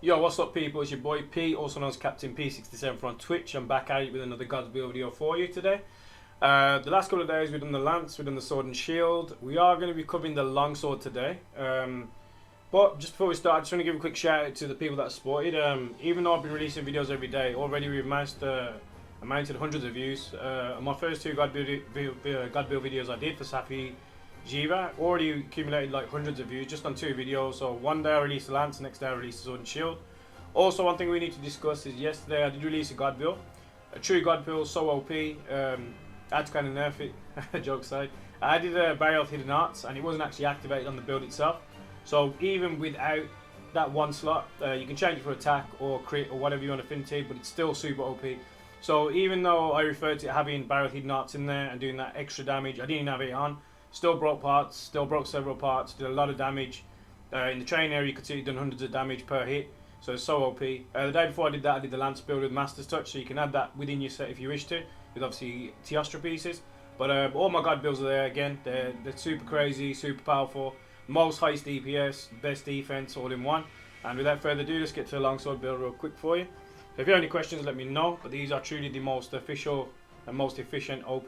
Yo, what's up people, it's your boy P, also known as CaptainP67 on Twitch. I'm back at it with another God's Build video for you today. The last couple of days we've done the lance, we've done the sword and shield. We are going to be covering the longsword today. But just before we start, I just want to give a quick shout out to the people that have supported. Even though I've been releasing videos every day, already we've amounted hundreds of views. My first two God Build videos I did for Safi, Jiiva, already accumulated like hundreds of views just on 2 videos. So one day I released the lance, next day I released the sword and shield. Also, one thing we need to discuss is yesterday I did release a God build, a true God build, so OP. I had to kind of nerf it. Joke aside, I did a barrier of hidden arts and it wasn't actually activated on the build itself. So even without that one slot, you can change it for attack or crit or whatever you want affinity, but it's still super OP. So even though I referred to having barrier of hidden arts in there and doing that extra damage, I didn't even have it on. Still broke parts, still broke several parts, did a lot of damage. In the train area you could see it done hundreds of damage per hit, so it's so OP. The day before I did that, I did the lance build with Master's Touch, so you can add that within your set if you wish to, with obviously Teostra pieces. But all my God builds are there again, they're super crazy, super powerful, most highest DPS, best defense all in one. And without further ado, let's get to the longsword build real quick for you. So if you have any questions, let me know, but these are truly the most official and most efficient OP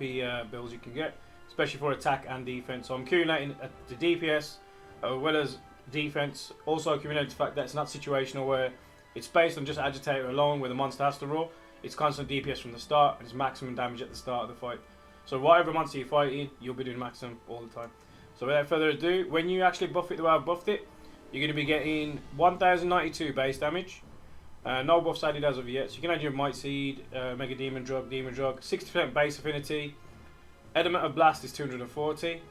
builds you can get, especially for attack and defense. So I'm accumulating the DPS as well as defense. Also accumulating the fact that it's not situational where it's based on just agitator alone where the monster has to roll. It's constant DPS from the start and it's maximum damage at the start of the fight. So whatever monster you're fighting, you'll be doing maximum all the time. So without further ado, when you actually buff it the way I've buffed it, you're going to be getting 1092 base damage. No buffs added as of yet. So you can add your Might Seed, Mega Demon Drug, 60% base affinity. Element of Blast is 240,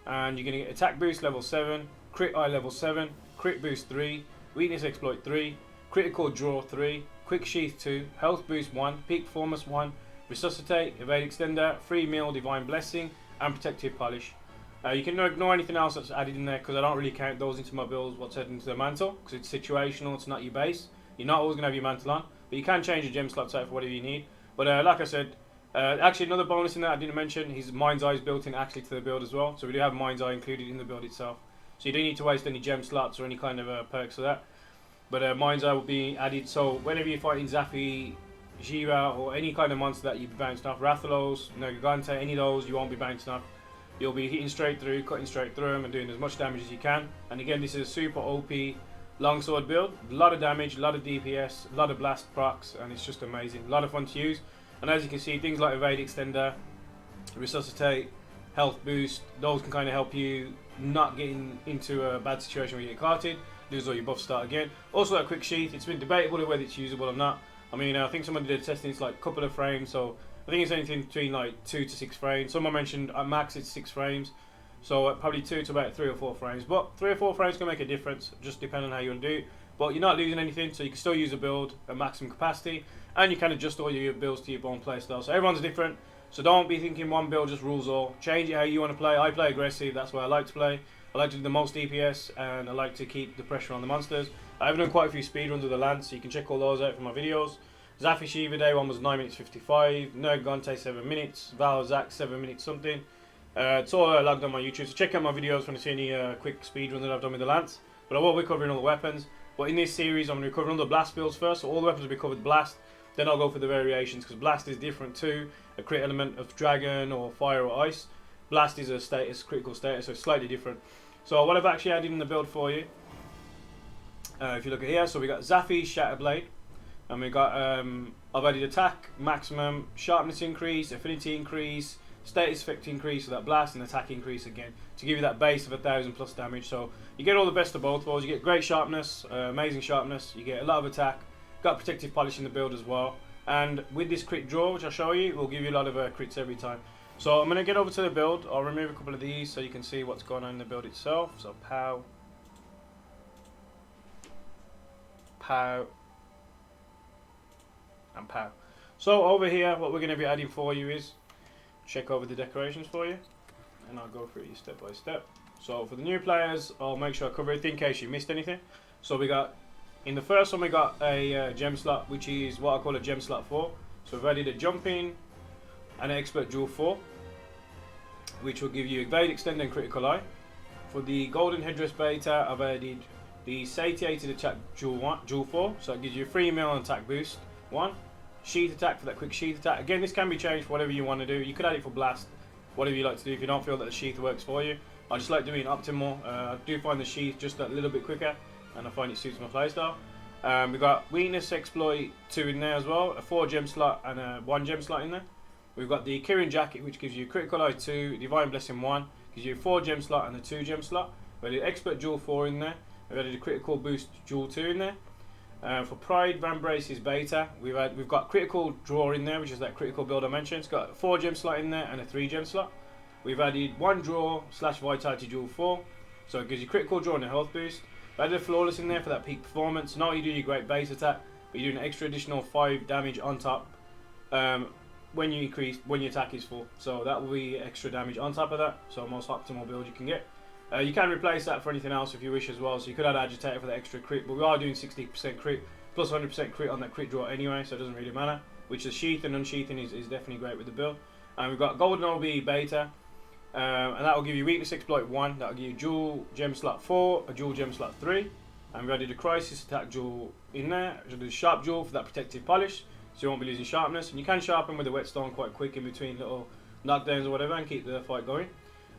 and you're going to get Attack Boost level 7, Crit Eye level 7, Crit Boost 3, Weakness Exploit 3, Critical Draw 3, Quick Sheath 2, Health Boost 1, Peak Performance 1, Resuscitate, Evade Extender, Free Meal, Divine Blessing, and Protective Polish. You can ignore anything else that's added in there because I don't really count those into my builds, what's added into the mantle, because it's situational, it's not your base. You're not always going to have your mantle on, but you can change your gem slots out for whatever you need. But like I said, actually another bonus in that I didn't mention, his Mind's Eye is built in actually to the build as well. So we do have Mind's Eye included in the build itself. So you don't need to waste any gem slots or any kind of perks for that. But Mind's Eye will be added, so whenever you're fighting Safi, Jiiva or any kind of monster that you be bouncing off, Rathalos, Gigante, any of those, you won't be bouncing off. You'll be hitting straight through, cutting straight through them and doing as much damage as you can. And again, this is a super OP longsword build. A lot of damage, a lot of DPS, a lot of blast procs, and it's just amazing. A lot of fun to use. And as you can see, things like Evade Extender, Resuscitate, Health Boost, those can kind of help you not getting into a bad situation where you get carted, lose all your buffs, start again. Also that Quick Sheath, it's been debatable whether it's usable or not. I mean, I think somebody did a testing, it's like a couple of frames, so I think it's anything between like 2 to 6 frames. Someone mentioned at max it's 6 frames, so probably 2 to about 3 or 4 frames. But 3 or 4 frames can make a difference, just depending on how you want to do it. But you're not losing anything, so you can still use a build at maximum capacity, and you can adjust all your builds to your own playstyle. So everyone's different, so don't be thinking one build just rules all. Change it how you want to play. I play aggressive, that's why I like to play. I like to do the most DPS, and I like to keep the pressure on the monsters. I've done quite a few speedruns of the lance, so you can check all those out from my videos. Safi Jiiva day one was 9 minutes 55, Gigante 7 minutes, Val Zac 7 minutes something. It's all logged on my YouTube, so check out my videos when you see any quick speedruns that I've done with the lance. But I will be covering all the weapons. But in this series, I'm going to cover all the blast builds first, so all the weapons will be covered blast. Then I'll go for the variations, because blast is different to a crit element of dragon or fire or ice. Blast is a status, critical status, so it's slightly different. So what I've actually added in the build for you, if you look at here, so we got Safi Shatter Blade, and we got I've added attack maximum, sharpness increase, affinity increase, status effect increase for that blast, and attack increase again to give you that base of 1000 plus damage. So you get all the best of both worlds. You get great sharpness, amazing sharpness, you get a lot of attack, got protective polish in the build as well, and with this crit draw which I'll show you, it will give you a lot of crits every time. So I'm going to get over to the build. I'll remove a couple of these so you can see what's going on in the build itself. So pow, pow, and pow. So over here what we're going to be adding for you is, check over the decorations for you, and I'll go through you step by step. So for the new players, I'll make sure I cover everything in case you missed anything. So we got, in the first one we got a gem slot, which is what I call a gem slot 4. So we've added a jumping and an expert duel 4, which will give you evade, extend and critical eye. For the golden headdress beta, I've added the satiated attack dual 4, so it gives you a 3 mil on attack boost 1. Sheath attack for that quick sheath attack. Again, this can be changed for whatever you want to do. You could add it for blast, whatever you like to do if you don't feel that the sheath works for you. I just like doing optimal. I do find the sheath just a little bit quicker, and I find it suits my playstyle. We've got weakness exploit 2 in there as well, a 4 gem slot and a 1 gem slot in there. We've got the Kirin jacket, which gives you critical eye 2, divine blessing 1, gives you a 4 gem slot and a 2 gem slot. We've got the expert dual 4 in there. We've added a critical boost dual 2 in there. For Pride Van Brace's beta, we've got critical draw in there, which is that critical build I mentioned. It's got a 4 gem slot in there and a 3 gem slot. We've added 1 draw / vitality dual 4, so it gives you critical draw and a health boost. We added a flawless in there for that peak performance. Not only do you great base attack, but you do an extra additional 5 damage on top when you attack is full. So that will be extra damage on top of that. So most optimal build you can get. You can replace that for anything else if you wish as well. So you could add agitator for the extra crit, but we are doing 60% crit plus 100% crit on that crit draw anyway, so it doesn't really matter. Which the sheath and unsheathing is definitely great with the build. And we've got golden OB beta. And that will give you weakness exploit 1, that will give you dual gem slot 4, a dual gem slot 3, and we've added a crisis attack dual in there, which will do sharp dual for that protective polish, so you won't be losing sharpness, and you can sharpen with the whetstone quite quick in between little knockdowns or whatever and keep the fight going.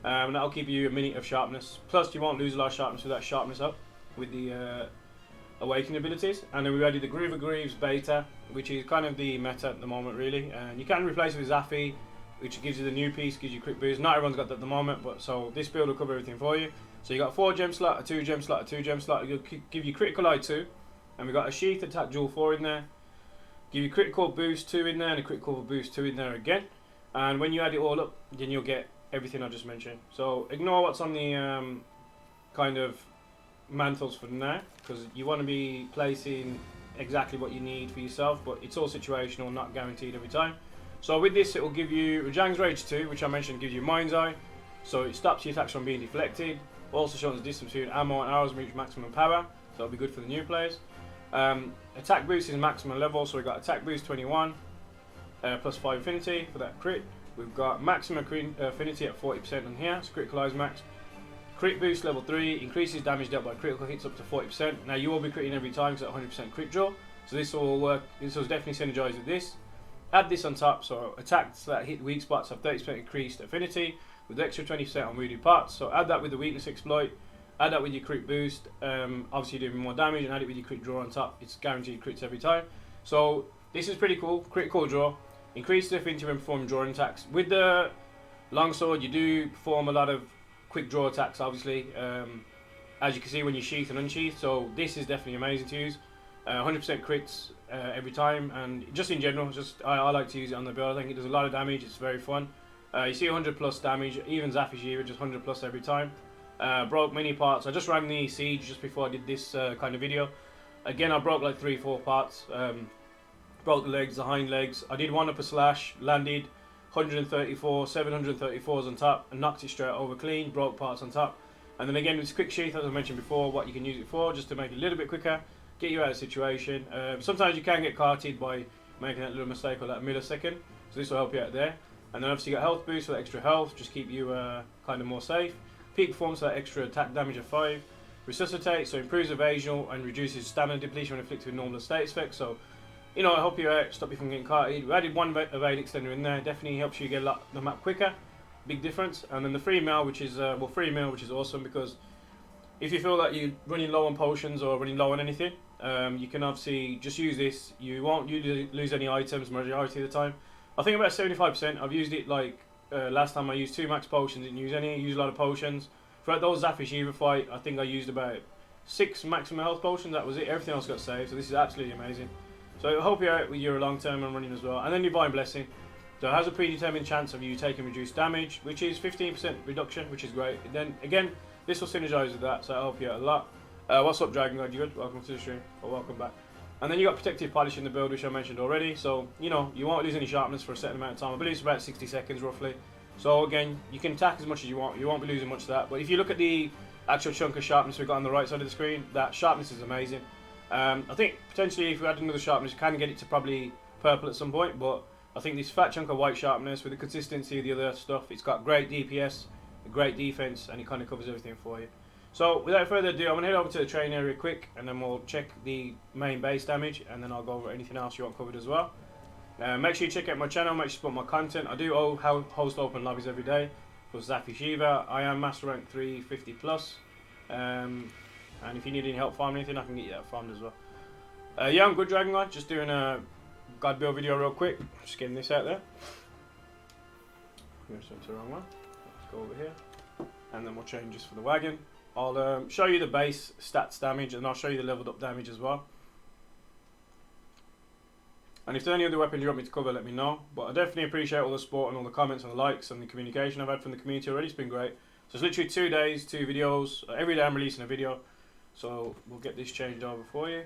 And that will give you a minute of sharpness, plus you won't lose a lot of sharpness with that sharpness up with the awakening abilities. And then we've added the Groove of Greaves beta, which is kind of the meta at the moment really, and you can replace it with Safi, which gives you the new piece, gives you quick boost. Not everyone's got that at the moment, but so this build will cover everything for you. So you got a 4 gem slot, a 2 gem slot, a 2 gem slot. It'll give you critical eye 2, and we've got a sheath attack dual 4 in there. Give you critical boost 2 in there, and a critical boost 2 in there again. And when you add it all up, then you'll get everything I just mentioned. So ignore what's on the kind of mantles for now, because you want to be placing exactly what you need for yourself, but it's all situational, not guaranteed every time. So with this, it will give you Rajang's Rage 2, which I mentioned gives you Mind's Eye, so it stops your attacks from being deflected. Also shows the distance between ammo and arrows reach maximum power, so that'll be good for the new players. Attack boost is maximum level, so we've got attack boost 21, plus 5 affinity for that crit. We've got maximum affinity at 40% on here, so critical eyes max. Crit boost level 3, increases damage dealt by critical hits up to 40%. Now you will be critting every time because it's 100% crit draw, so this will work. This will definitely synergize with this. Add this on top, so attacks that hit weak spots have 30% increased affinity with extra 20% on wounded parts. So add that with the weakness exploit, add that with your crit boost, obviously doing more damage, and add it with your crit draw on top. It's guaranteed crits every time. So this is pretty cool. Critical draw, increase the affinity when performing drawing attacks. With the longsword, you do perform a lot of quick draw attacks, obviously, as you can see when you sheath and unsheath. So this is definitely amazing to use. 100% crits every time, and just in general, I like to use it on the build. I think it does a lot of damage. It's very fun. You see 100 plus damage, even Safi Jiiva just 100 plus every time. Broke many parts. I just ran the siege just before I did this kind of video. Again, I broke like 3-4 parts. Broke the legs, the hind legs. I did one upper slash, landed 134, 734s on top, and knocked it straight over clean. Broke parts on top, and then again with quick sheath, as I mentioned before, what you can use it for, just to make it a little bit quicker. Get you out of the situation. Sometimes you can get carted by making that little mistake or that millisecond, so this will help you out there. And then obviously you got health boost for that extra health, just keep you kind of more safe. Peak performance for that extra attack damage of 5. Resuscitate, so improves evasion and reduces stamina depletion when afflicted with normal status effects. So, you know, help you out, stop you from getting carted. We added 1 evade extender in there, definitely helps you get the map quicker. Big difference. And then the 3 mil, which is which is awesome, because if you feel that you're running low on potions or running low on anything, you can obviously just use this. You won't lose any items majority of the time. I think about 75%. I've used it like last time I used 2 max potions, didn't use any. I used a lot of potions. Throughout those Safi Jiiva fight, I think I used about 6 maximum health potions. That was it. Everything else got saved. So this is absolutely amazing. So I hope you're out with your long term and running as well. And then Divine Blessing. So it has a predetermined chance of you taking reduced damage, which is 15% reduction, which is great. Then again, this will synergize with that, so it'll help you out a lot. What's up, Dragon God? You good? Welcome to the stream, or welcome back. And then you got protective polish in the build, which I mentioned already. So you know you won't lose any sharpness for a certain amount of time. I believe it's about 60 seconds roughly. So again, you can attack as much as you want. You won't be losing much of that. But if you look at the actual chunk of sharpness we've got on the right side of the screen, that sharpness is amazing. I think potentially if we add another sharpness, you can get it to probably purple at some point. But I think this fat chunk of white sharpness with the consistency of the other stuff, it's got great DPS, great defense, and it kind of covers everything for you. So without further ado, I'm going to head over to the train area quick, and then we'll check the main base damage, and then I'll go over anything else you want covered as well. Make sure you check out my channel, make sure you support my content. I do host open lobbies every day for Safi, Jiiva. I am master rank 350 plus. And if you need any help farming anything, I can get you that farmed as well. Yeah, I'm good, Dragon God. Just doing a God build video real quick. Just getting this out there. I'm going to the wrong one. Let's go over here. And then we'll change this for the wagon. I'll show you the base stats damage, and I'll show you the leveled up damage as well. And if there's any other weapons you want me to cover, let me know. But I definitely appreciate all the support and all the comments and the likes and the communication I've had from the community already. It's been great. So it's literally 2 days, 2 videos. Every day I'm releasing a video. So we'll get this changed over for you.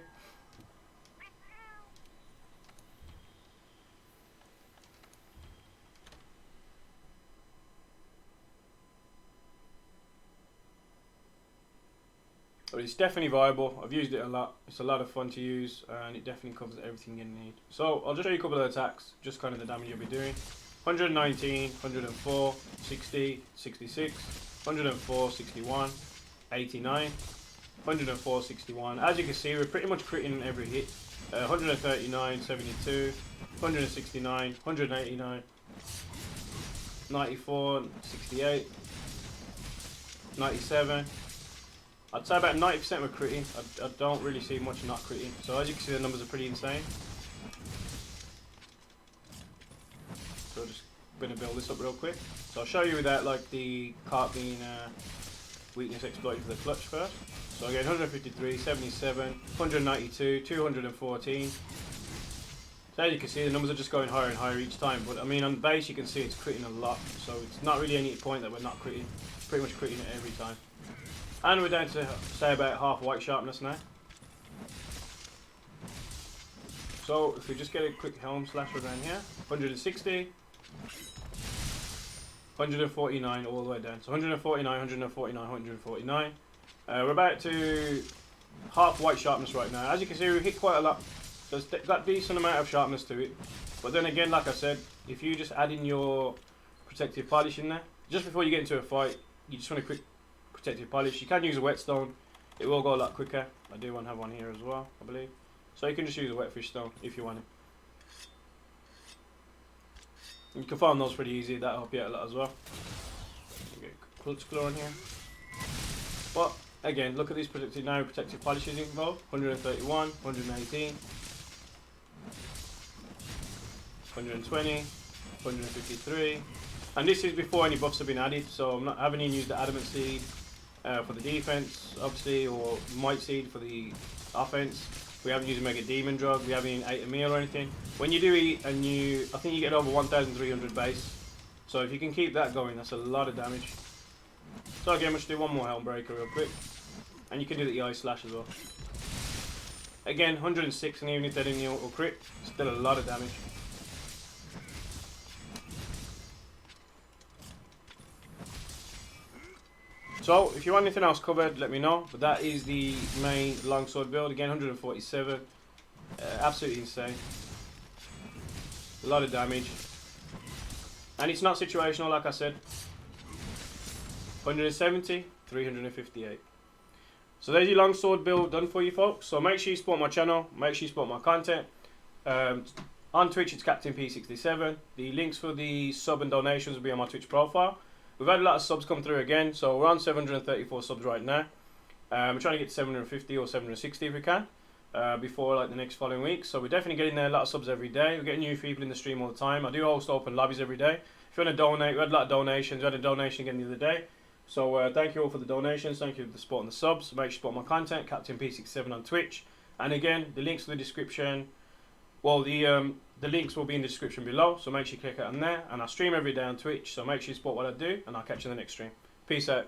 But it's definitely viable. I've used it a lot. It's a lot of fun to use, and it definitely covers everything you need. So I'll just show you a couple of attacks, just kind of the damage you'll be doing. 119, 104, 60, 66, 104, 61, 89, 104, 61. As you can see, we're pretty much critting every hit. 139, 72, 169, 189, 94, 68, 97. I'd say about 90% were critting. I don't really see much not critting. So as you can see, the numbers are pretty insane. So I'm just going to build this up real quick. So I'll show you without like the cart being weakness exploited for the clutch first. So again, 153, 77, 192, 214. So as you can see, the numbers are just going higher and higher each time. But I mean, on base you can see it's critting a lot. So it's not really any point that we're not critting. Pretty much critting it every time. And we're down to say about half white sharpness now. So if we just get a quick helm slasher around here, 160, 149 all the way down. So 149, 149, 149. We're about to half white sharpness right now. As you can see, we hit quite a lot. So it's got decent amount of sharpness to it. But then again, like I said, if you just add in your protective polish in there, just before you get into a fight, you just want a quick protective polish. You can use a whetstone, it will go a lot quicker. I do want to have one here as well, I believe. So you can just use a wetfish stone if you want it. You can farm those pretty easy, that'll help you out a lot as well. Get Clutch Claw on here. But again, look at these protective polishes involved. 131, 118, 120, 153. And this is before any buffs have been added, so I haven't even used the Adamant Seed for the defense, obviously, or Might Seed for the offense. We haven't used a Mega Demon Drug, we haven't even ate a meal or anything. When you do eat, and I think you get over 1,300 base. So if you can keep that going, that's a lot of damage. So again, we'll just do one more Helm Breaker real quick. And you can do the EI Slash as well. Again, 106, and even if they didn't auto crit, still a lot of damage. So, if you want anything else covered, let me know. But that is the main longsword build. Again, 147. Absolutely insane. A lot of damage. And it's not situational, like I said. 170, 358. So there's your longsword build done for you folks. So make sure you support my channel. Make sure you support my content. On Twitch, it's CaptainP67. The links for the sub and donations will be on my Twitch profile. We've had a lot of subs come through again, so we're on 734 subs right now. We're trying to get to 750 or 760 if we can, before like the next following week. So we're definitely getting there, a lot of subs every day. We're getting new people in the stream all the time. I do host open lobbies every day. If you want to donate, we had a lot of donations. We had a donation again the other day. So thank you all for the donations. Thank you for the support and the subs. Make sure you support my content, CaptainP67 on Twitch. And again, the links to the description. Well, the links will be in the description below, so make sure you click it on there. And I stream every day on Twitch, so make sure you support what I do, and I'll catch you in the next stream. Peace out.